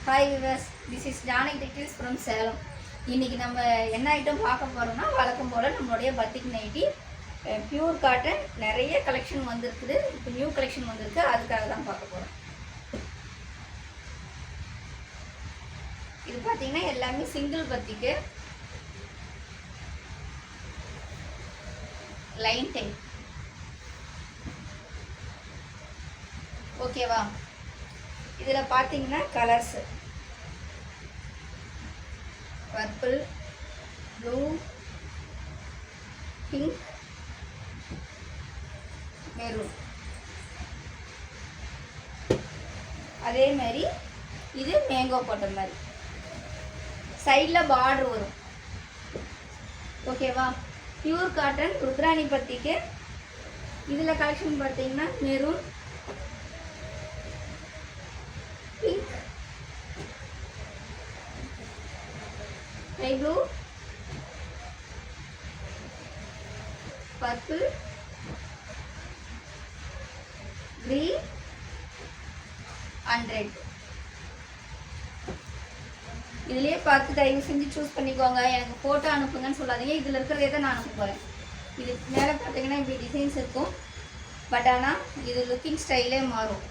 Hi viewers, this is Janaki textiles from Salem. இன்றைக்கி நம்ம என்ன ஐட்டம் பார்க்க போகிறோம்னா, வழக்கம் போல் நம்மளுடைய பத்திக் நைட்டி பியூர் காட்டன் நிறைய கலெக்ஷன் வந்திருக்குது. இப்போ நியூ கலெக்ஷன் வந்திருக்கு, அதுக்காக தான் பார்க்க போகிறோம். இது பார்த்தீங்கன்னா எல்லாமே சிங்கிள் பத்திக்கு லைன் டைப். ஓகேவா? இதில் பார்த்தீங்கன்னா colours purple, blue, pink, maroon. அதே மாதிரி இது மேங்கோ போட்ட மாதிரி சைடில் பார்டர் வரும். ஓகேவா? பியூர் காட்டன் ருத்ராணி பத்திக்கு இதில் கலெக்ஷன் பார்த்தீங்கன்னா maroon, pink, sky blue, purple, green and red. இதுலேயே பார்த்து தயவு செஞ்சு சூஸ் பண்ணிக்கோங்க. எனக்கு ஃபோட்டோ அனுப்புங்கன்னு சொல்லாதீங்க. இதில் இருக்கிறதே தான் நான் அனுப்ப போகிறேன். இது மேலே பார்த்தீங்கன்னா இப்படி டிசைன்ஸ் இருக்கும். பட் ஆனால் இது லுக்கிங் ஸ்டைலே மாறும்.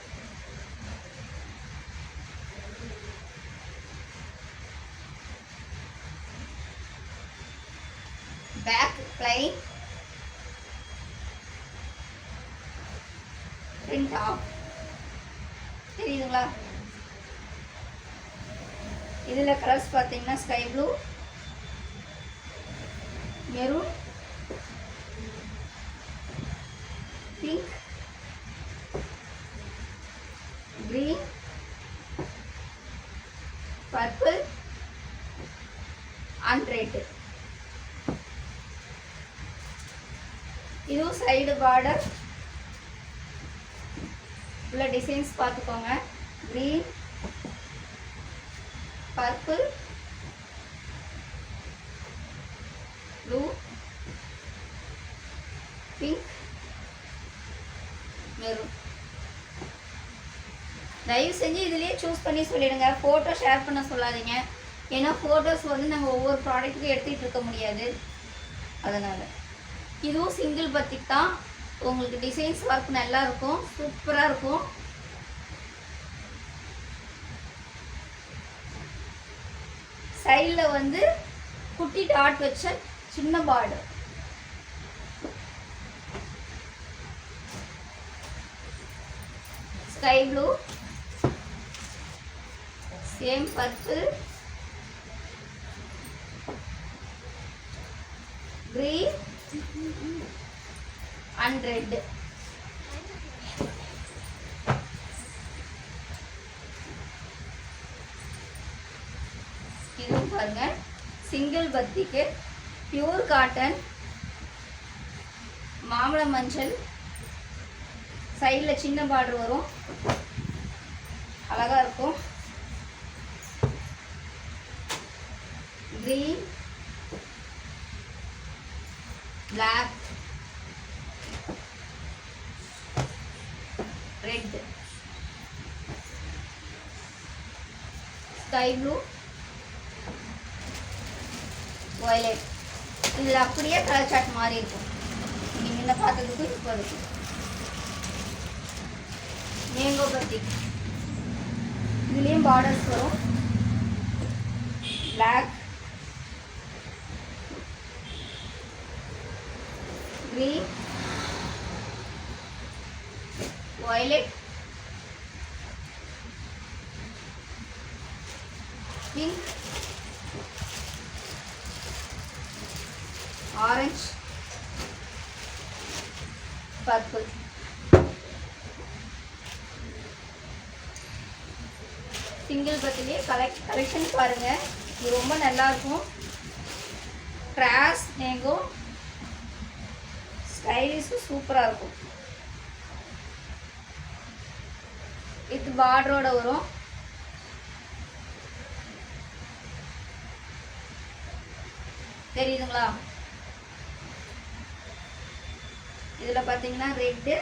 Back plain, print off. தெரியுதுங்களா? இதில் கலர்ஸ் பார்த்தீங்கன்னா sky blue, maroon, pink, green, purple and red. இதுவும் சைடு பார்டர் உள்ள டிசைன்ஸ் பார்த்துக்கோங்க. Green, purple, blue, pink, maroon. தயவு செஞ்சு இதுலேயே சூஸ் பண்ணி சொல்லிடுங்க. ஃபோட்டோ ஷேர் பண்ண சொல்லாதீங்க. ஏன்னா ஃபோட்டோஸ் வந்து நாங்கள் ஒவ்வொரு ப்ராடக்ட்டுக்கும் எடுத்துகிட்டு இருக்க முடியாது. அதனால் இதுவும் சிங்கிள் பத்திக் தான். உங்களுக்கு டிசைன்ஸ் ஒர்க் நல்லா இருக்கும், சூப்பராக இருக்கும். சைடில் வந்து குட்டி டாட் வச்ச சின்ன border. Sky blue, same purple, green and red. இது பாருங்க, சிங்கிள் பத்திக்கு பியூர் காட்டன் மாம்பழ மஞ்சள், சைடில் சின்ன பார்டர் வரும், அழகா இருக்கும். Green, black, red, sky blue, violet. இதில் அப்படியே கலர் சார்ட் மாறி இருக்கும். நீங்கள் இந்த பார்த்ததுக்கும் இப்போ இருக்கும். மேங்கோ பத்திக் இதுலேயும் பார்டர்ஸ் வரும். black, green, violet, pink, orange, purple. Single பத்திலே கலெக்ஷன் பாருங்க. இது ரொம்ப நல்லா இருக்கும். கிராஸ் மேங்கோ ஸ்டைலிஷ் சூப்பராக இருக்கும். இது பார்டரோட வரும். தெரியுதுங்களா? இதில் பார்த்தீங்கன்னா red,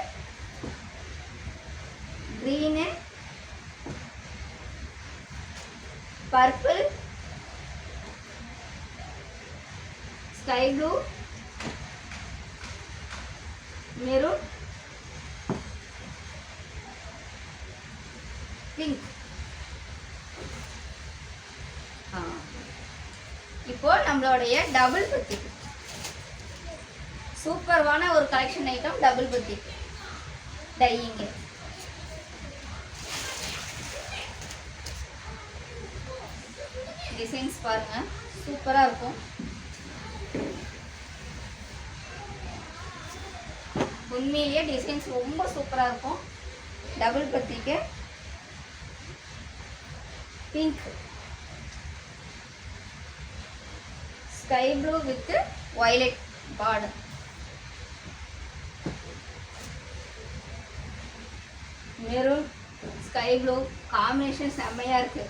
green, purple, sky blue, maroon, pink. இப்போ நம்மளுடைய டபுள் பத்தி சூப்பர்வான ஒரு கலெக்ஷன் ஐட்டம். டபுள் பத்தி டையிங் டிசைன்ஸ் பாருங்க, சூப்பரா இருக்கும். உண்மையிலேயே டிசைன்ஸ் ரொம்ப சூப்பரா இருக்கும். டபுள் பத்திக்கு pink, sky blue with violet border, maroon, sky blue combination செம்மையா இருக்கு.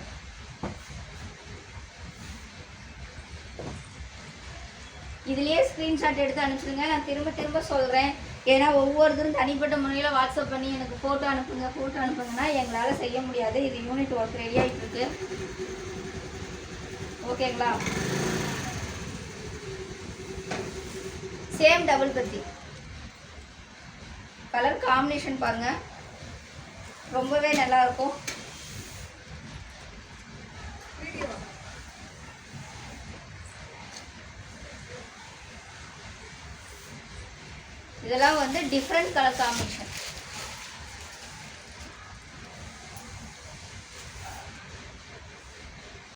இதுலயே ஸ்கிரீன்ஷாட் எடுத்து அனுப்பிச்சுடுங்க. நான் திரும்ப திரும்ப சொல்றேன், ஏன்னா ஒவ்வொருத்தரும் தனிப்பட்ட முறையில் வாட்ஸ்அப் பண்ணி எனக்கு ஃபோட்டோ அனுப்புங்கன்னா எங்களால் செய்ய முடியாது. இது யூனிட் ஒர்க் ரெடி ஆகிட்டு இருக்கு. ஓகேங்களா? சேம் டபுள் பத்தி கலர் காம்பினேஷன் பாருங்க, ரொம்பவே நல்லா இருக்கும். இதெல்லாம் வந்து டிஃப்ரெண்ட் கலர் காம்பினேஷன்.